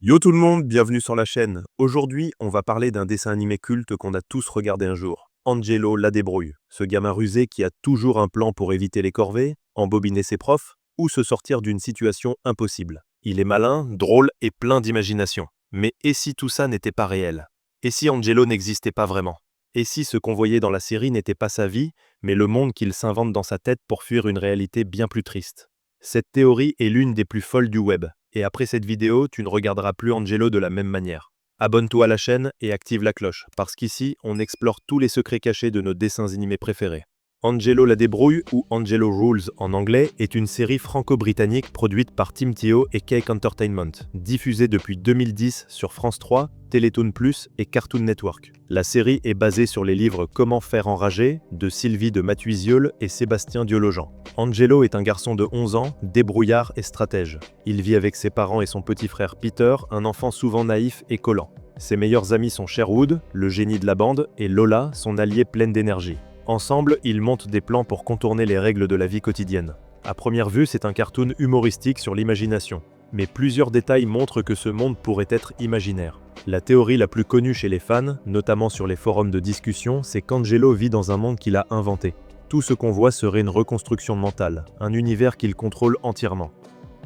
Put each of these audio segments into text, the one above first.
Yo tout le monde, bienvenue sur la chaîne. Aujourd'hui, on va parler d'un dessin animé culte qu'on a tous regardé un jour. Angelo la débrouille, ce gamin rusé qui a toujours un plan pour éviter les corvées, embobiner ses profs ou se sortir d'une situation impossible. Il est malin, drôle et plein d'imagination. Mais et si tout ça n'était pas réel? Et si Angelo n'existait pas vraiment? Et si ce qu'on voyait dans la série n'était pas sa vie, mais le monde qu'il s'invente dans sa tête pour fuir une réalité bien plus triste? Cette théorie est l'une des plus folles du web. Et après cette vidéo, tu ne regarderas plus Angelo de la même manière. Abonne-toi à la chaîne et active la cloche, parce qu'ici, on explore tous les secrets cachés de nos dessins animés préférés. Angelo la débrouille, ou Angelo Rules en anglais, est une série franco-britannique produite par Tim Théo et Cake Entertainment, diffusée depuis 2010 sur France 3, Télétoon Plus et Cartoon Network. La série est basée sur les livres Comment faire enrager de Sylvie de Mathuisiol et Sébastien Diologen. Angelo est un garçon de 11 ans, débrouillard et stratège. Il vit avec ses parents et son petit frère Peter, un enfant souvent naïf et collant. Ses meilleurs amis sont Sherwood, le génie de la bande, et Lola, son alliée pleine d'énergie. Ensemble, ils montent des plans pour contourner les règles de la vie quotidienne. À première vue, c'est un cartoon humoristique sur l'imagination. Mais plusieurs détails montrent que ce monde pourrait être imaginaire. La théorie la plus connue chez les fans, notamment sur les forums de discussion, c'est qu'Angelo vit dans un monde qu'il a inventé. Tout ce qu'on voit serait une reconstruction mentale, un univers qu'il contrôle entièrement.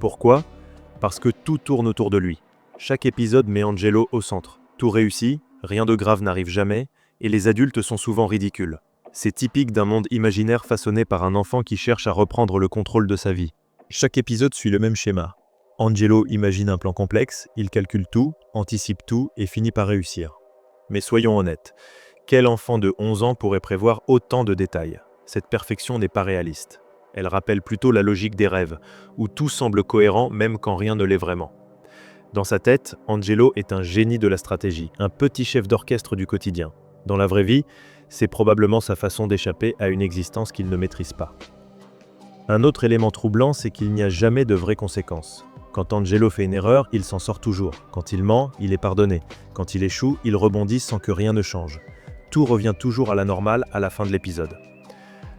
Pourquoi? Parce que tout tourne autour de lui. Chaque épisode met Angelo au centre. Tout réussit, rien de grave n'arrive jamais, et les adultes sont souvent ridicules. C'est typique d'un monde imaginaire façonné par un enfant qui cherche à reprendre le contrôle de sa vie. Chaque épisode suit le même schéma. Angelo imagine un plan complexe, il calcule tout, anticipe tout et finit par réussir. Mais soyons honnêtes, quel enfant de 11 ans pourrait prévoir autant de détails? Cette perfection n'est pas réaliste. Elle rappelle plutôt la logique des rêves, où tout semble cohérent même quand rien ne l'est vraiment. Dans sa tête, Angelo est un génie de la stratégie, un petit chef d'orchestre du quotidien. Dans la vraie vie, c'est probablement sa façon d'échapper à une existence qu'il ne maîtrise pas. Un autre élément troublant, c'est qu'il n'y a jamais de vraies conséquences. Quand Angelo fait une erreur, il s'en sort toujours. Quand il ment, il est pardonné. Quand il échoue, il rebondit sans que rien ne change. Tout revient toujours à la normale à la fin de l'épisode.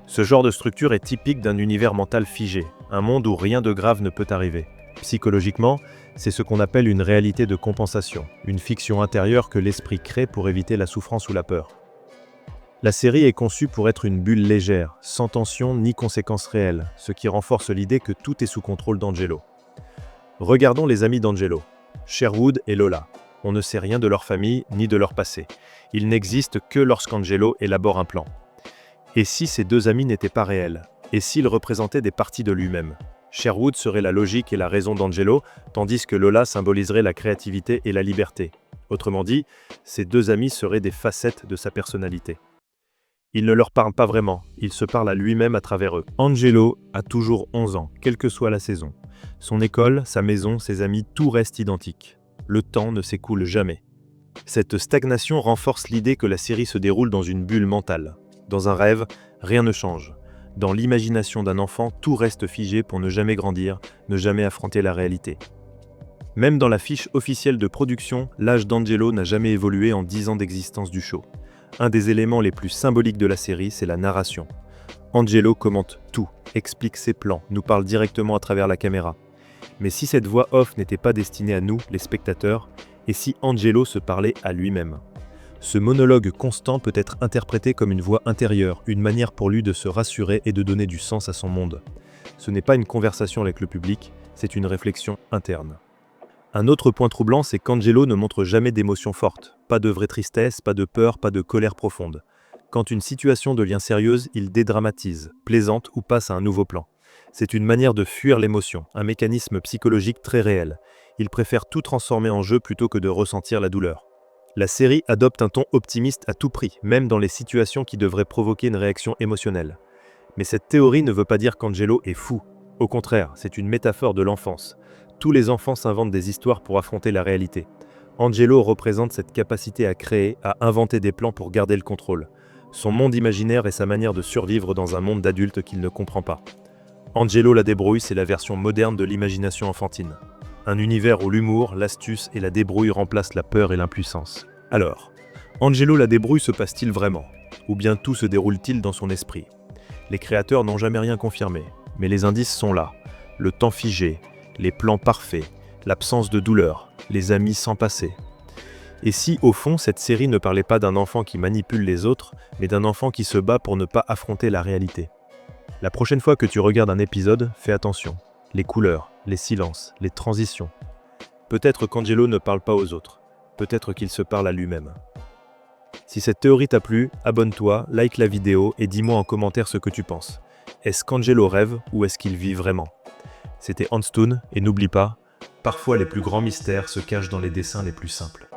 Ce genre de structure est typique d'un univers mental figé, un monde où rien de grave ne peut arriver. Psychologiquement, c'est ce qu'on appelle une réalité de compensation, une fiction intérieure que l'esprit crée pour éviter la souffrance ou la peur. La série est conçue pour être une bulle légère, sans tension ni conséquences réelles, ce qui renforce l'idée que tout est sous contrôle d'Angelo. Regardons les amis d'Angelo, Sherwood et Lola. On ne sait rien de leur famille ni de leur passé. Ils n'existent que lorsqu'Angelo élabore un plan. Et si ces deux amis n'étaient pas réels? Et s'ils représentaient des parties de lui-même? Sherwood serait la logique et la raison d'Angelo, tandis que Lola symboliserait la créativité et la liberté. Autrement dit, ces deux amis seraient des facettes de sa personnalité. Il ne leur parle pas vraiment, il se parle à lui-même à travers eux. Angelo a toujours 11 ans, quelle que soit la saison. Son école, sa maison, ses amis, tout reste identique. Le temps ne s'écoule jamais. Cette stagnation renforce l'idée que la série se déroule dans une bulle mentale. Dans un rêve, rien ne change. Dans l'imagination d'un enfant, tout reste figé pour ne jamais grandir, ne jamais affronter la réalité. Même dans la fiche officielle de production, l'âge d'Angelo n'a jamais évolué en 10 ans d'existence du show. Un des éléments les plus symboliques de la série, c'est la narration. Angelo commente tout, explique ses plans, nous parle directement à travers la caméra. Mais si cette voix off n'était pas destinée à nous, les spectateurs, et si Angelo se parlait à lui-même? Ce monologue constant peut être interprété comme une voix intérieure, une manière pour lui de se rassurer et de donner du sens à son monde. Ce n'est pas une conversation avec le public, c'est une réflexion interne. Un autre point troublant, c'est qu'Angelo ne montre jamais d'émotions fortes. Pas de vraie tristesse, pas de peur, pas de colère profonde. Quand une situation devient sérieuse, il dédramatise, plaisante ou passe à un nouveau plan. C'est une manière de fuir l'émotion, un mécanisme psychologique très réel. Il préfère tout transformer en jeu plutôt que de ressentir la douleur. La série adopte un ton optimiste à tout prix, même dans les situations qui devraient provoquer une réaction émotionnelle. Mais cette théorie ne veut pas dire qu'Angelo est fou. Au contraire, c'est une métaphore de l'enfance. Tous les enfants s'inventent des histoires pour affronter la réalité. Angelo représente cette capacité à créer, à inventer des plans pour garder le contrôle. Son monde imaginaire est sa manière de survivre dans un monde d'adultes qu'il ne comprend pas. Angelo la débrouille, c'est la version moderne de l'imagination enfantine. Un univers où l'humour, l'astuce et la débrouille remplacent la peur et l'impuissance. Alors, Angelo la débrouille se passe-t-il vraiment? Ou bien tout se déroule-t-il dans son esprit? Les créateurs n'ont jamais rien confirmé, mais les indices sont là. Le temps figé, les plans parfaits, l'absence de douleur. les amis sans passé. Et si, au fond, cette série ne parlait pas d'un enfant qui manipule les autres, mais d'un enfant qui se bat pour ne pas affronter la réalité? La prochaine fois que tu regardes un épisode, fais attention. Les couleurs, les silences, les transitions. Peut-être qu'Angelo ne parle pas aux autres. Peut-être qu'il se parle à lui-même. Si cette théorie t'a plu, abonne-toi, like la vidéo et dis-moi en commentaire ce que tu penses. Est-ce qu'Angelo rêve ou est-ce qu'il vit vraiment? C'était Hans Toon et n'oublie pas, parfois les plus grands mystères se cachent dans les dessins les plus simples.